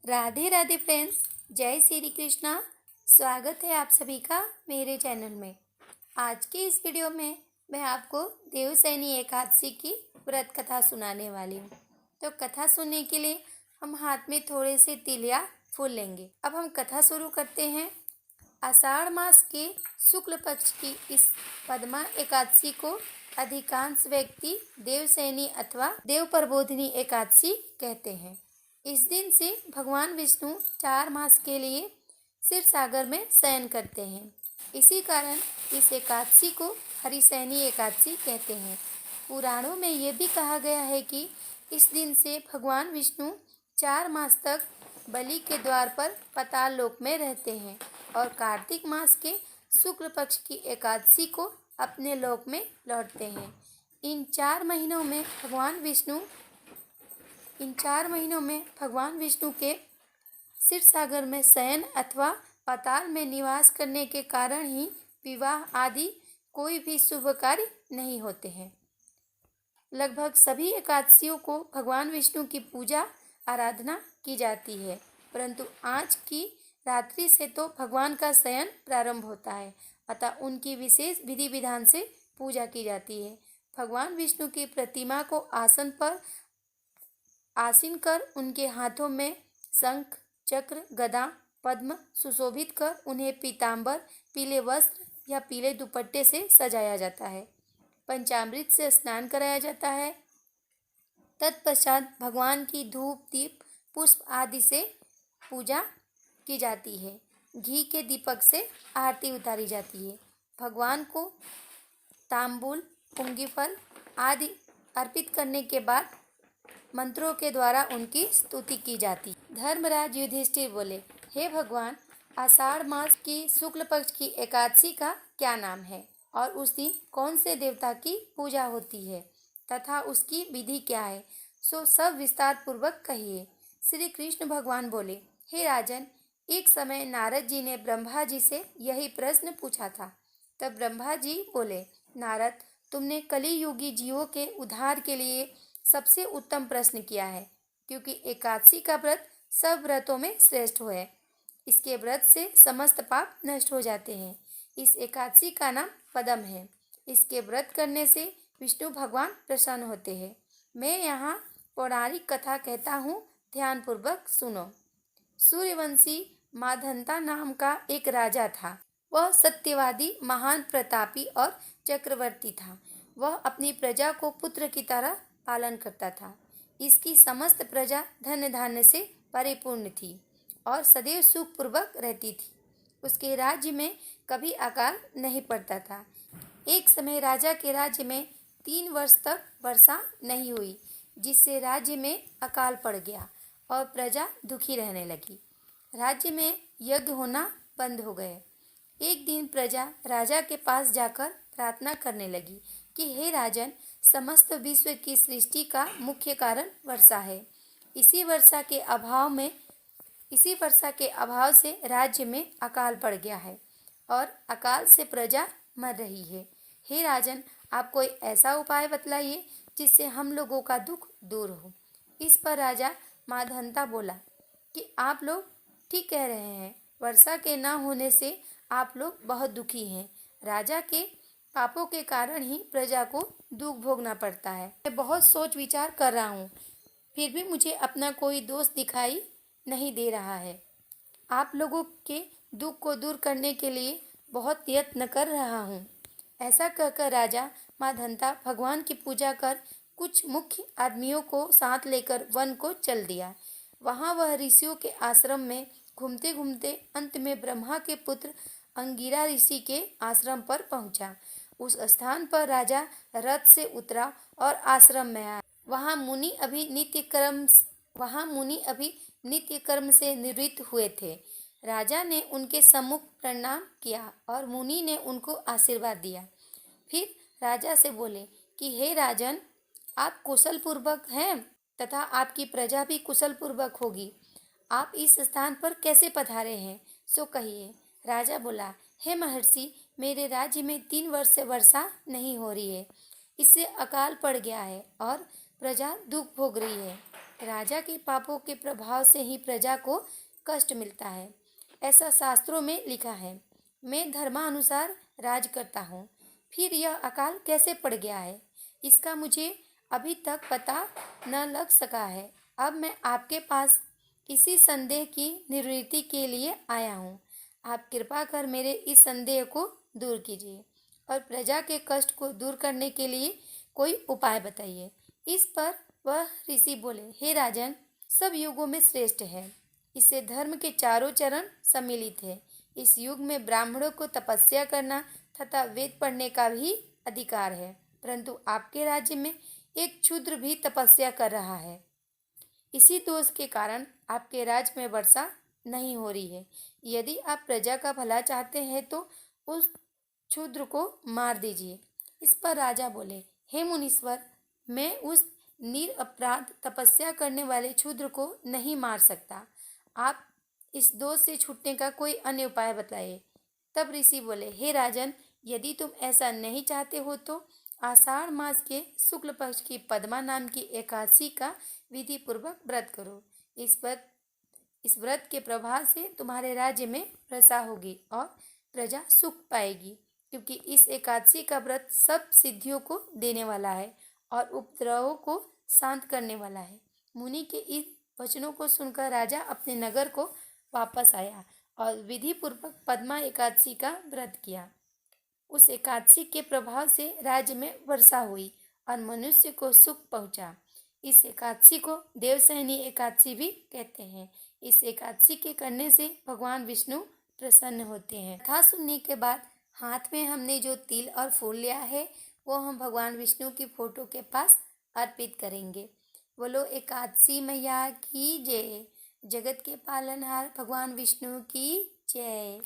Radhe Radhe friends, जय श्री कृष्णा। स्वागत है आप सभी का मेरे चैनल में। आज के इस वीडियो में मैं आपको देवसैनी एकादशी की व्रत कथा सुनाने वाली हूँ। तो कथा सुनने के लिए हम हाथ में थोड़े से तिल या फूल लेंगे। अब हम कथा शुरू करते हैं। आषाढ़ मास के शुक्ल पक्ष की इस पद्मा एकादशी को अधिकांश व्यक्ति देवसैनी अथवा देव प्रबोधिनी एकादशी कहते हैं। इस दिन से भगवान विष्णु 4 मास के लिए क्षीर सागर में शयन करते हैं। इसी कारण इस एकादशी को हरिशयनी एकादशी कहते हैं। पुराणों में ये भी कहा गया है कि इस दिन से भगवान विष्णु 4 मास तक बलि के द्वार पर पाताल लोक में रहते हैं और कार्तिक मास के शुक्ल पक्ष की एकादशी को अपने लोक में लौटते हैं। इन 4 महीनों में भगवान विष्णु के क्षीर सागर में शयन अथवा पाताल में निवास करने के कारण ही विवाह आदि कोई भी शुभ कार्य नहीं होते हैं। लगभग सभी एकादशियों को भगवान विष्णु की पूजा आराधना की जाती है, परंतु आज की रात्रि से तो भगवान का शयन प्रारंभ होता है, अतः उनकी विशेष विधि विधान से पूजा की जाती है। भगवान विष्णु की प्रतिमा को आसन पर आसीन कर उनके हाथों में शंख, चक्र, गदा, पद्म सुशोभित कर उन्हें पीतांबर, पीले वस्त्र या पीले दुपट्टे से सजाया जाता है। पंचामृत से स्नान कराया जाता है। तत्पश्चात भगवान की धूप, दीप, पुष्प आदि से पूजा की जाती है। घी के दीपक से आरती उतारी जाती है। भगवान को तांबूल, पुंगीफल आदि अर्पित करने के बाद मंत्रों के द्वारा उनकी स्तुति की जाती। धर्मराज युधिष्ठिर बोले, हे भगवान, आषाढ़ मास की शुक्ल पक्ष की एकादशी का क्या नाम है और उस दिन कौन से देवता की पूजा होती है तथा उसकी विधि क्या है, सो सब विस्तार पूर्वक कहिए। श्री कृष्ण भगवान बोले, हे राजन, एक समय नारद जी ने ब्रह्मा जी से यही प्रश्न पूछा था। तब ब्रह्मा जी बोले, नारद, तुमने कलियुगी जीवों के उद्धार के लिए सबसे उत्तम प्रश्न किया है, क्योंकि एकादशी का व्रत सब व्रतों में श्रेष्ठ है। इसके व्रत से समस्त पाप नष्ट हो जाते हैं। इस एकादशी का नाम पद्म है। इसके व्रत करने से विष्णु भगवान प्रसन्न होते हैं। मैं यहाँ पौराणिक कथा कहता हूँ, ध्यान पूर्वक सुनो। सूर्यवंशी माधंता नाम का एक राजा था। वह सत्यवादी, महान प्रतापी और चक्रवर्ती था। वह अपनी प्रजा को पुत्र की तरह पालन करता था। इसकी समस्त प्रजा धन धान्य से परिपूर्ण थी और सदैव सुख पूर्वक रहती थी। उसके राज्य में कभी अकाल नहीं पड़ता था। एक समय राजा के राज्य में 3 वर्ष तक वर्षा नहीं हुई, जिससे राज्य में अकाल पड़ गया और प्रजा दुखी रहने लगी। राज्य में यज्ञ होना बंद हो गए। एक दिन प्रजा राजा के पास जाकर प्रार्थना करने लगी कि हे राजन, समस्त विश्व की सृष्टि का मुख्य कारण वर्षा है। इसी वर्षा के अभाव से राज्य में अकाल पड़ गया है और अकाल से प्रजा मर रही है। हे राजन, आप कोई ऐसा उपाय बतलाइए जिससे हम लोगों का दुख दूर हो। इस पर राजा माधंता बोला कि आप लोग ठीक कह रहे हैं। वर्षा के न होने से आप लोग बहुत दुखी हैं। राजा के पापों के कारण ही प्रजा को दुख भोगना पड़ता है। मैं बहुत सोच विचार कर रहा हूँ, फिर भी मुझे अपना कोई दोस्त दिखाई नहीं दे रहा है। आप लोगों के दुख को दूर करने के लिए बहुत यत्न कर रहा हूँ। ऐसा कहकर राजा माधंता भगवान की पूजा कर कुछ मुख्य आदमियों को साथ लेकर वन को चल दिया। वहाँ वह ऋषियों के आश्रम में घूमते घूमते अंत में ब्रह्मा के पुत्र अंगिरा ऋषि के आश्रम पर पहुंचा। उस स्थान पर राजा रथ से उतरा और आश्रम में आया। वहाँ मुनि अभी नित्य कर्म से निवृत्त हुए थे। राजा ने उनके सम्मुख प्रणाम किया और मुनि ने उनको आशीर्वाद दिया। फिर राजा से बोले कि हे राजन, आप कुशल पूर्वक हैं तथा आपकी प्रजा भी कुशल पूर्वक होगी। आप इस स्थान पर कैसे पधारे हैं, सो कहिए। राजा बोला, हे महर्षि, मेरे राज्य में 3 वर्ष से वर्षा नहीं हो रही है। इससे अकाल पड़ गया है और प्रजा दुख भोग रही है। राजा के पापों के प्रभाव से ही प्रजा को कष्ट मिलता है, ऐसा शास्त्रों में लिखा है। मैं धर्मानुसार राज करता हूँ, फिर यह अकाल कैसे पड़ गया है, इसका मुझे अभी तक पता न लग सका है। अब मैं आपके पास इसी संदेह की निवृत्ति के लिए आया हूँ। आप कृपा कर मेरे इस संदेह को दूर कीजिए और प्रजा के कष्ट को दूर करने के लिए कोई उपाय बताइए। इस पर वह ऋषि बोले, हे राजन, सब युगों में श्रेष्ठ है। इससे धर्म के चारों चरण सम्मिलित है। इस युग में ब्राह्मणों को तपस्या करना तथा वेद पढ़ने का भी अधिकार है, परंतु आपके राज्य में एक क्षुद्र भी तपस्या कर रहा है। इसी दोष के कारण आपके राज्य में वर्षा नहीं हो रही है। यदि आप प्रजा का भला चाहते हैं तो उस क्षुद्र को मार दीजिए। इस पर राजा बोले, हे मुनीश्वर, मैं उस निरपराध तपस्या करने वाले क्षुद्र को नहीं मार सकता। आप इस दोष से छूटने का कोई अन्य उपाय बताइए। तब ऋषि बोले, हे राजन, यदि तुम ऐसा नहीं चाहते हो तो आषाढ़ मास के शुक्ल पक्ष की पद्मा नाम की एकादशी का विधि पूर्वक व्रत करो। इस व्रत के प्रभाव से तुम्हारे राज्य में वर्षा होगी और प्रजा सुख पाएगी, क्योंकि इस एकादशी का व्रत सब सिद्धियों को देने वाला है और उपद्रवों को शांत करने वाला है। मुनि के इस वचनों को सुनकर राजा अपने नगर को वापस आया और विधि पूर्वक पद्मा एकादशी का व्रत किया। उस एकादशी के प्रभाव से राज्य में वर्षा हुई और मनुष्य को सुख पहुंचा। इस एकादशी को देवसैनी एकादशी भी कहते हैं। इस एकादशी के करने से भगवान विष्णु प्रसन्न होते हैं। कथा सुनने के बाद हाथ में हमने जो तिल और फूल लिया है वो हम भगवान विष्णु की फोटो के पास अर्पित करेंगे। बोलो एकादशी मैया की जय। जगत के पालनहार भगवान विष्णु की जय।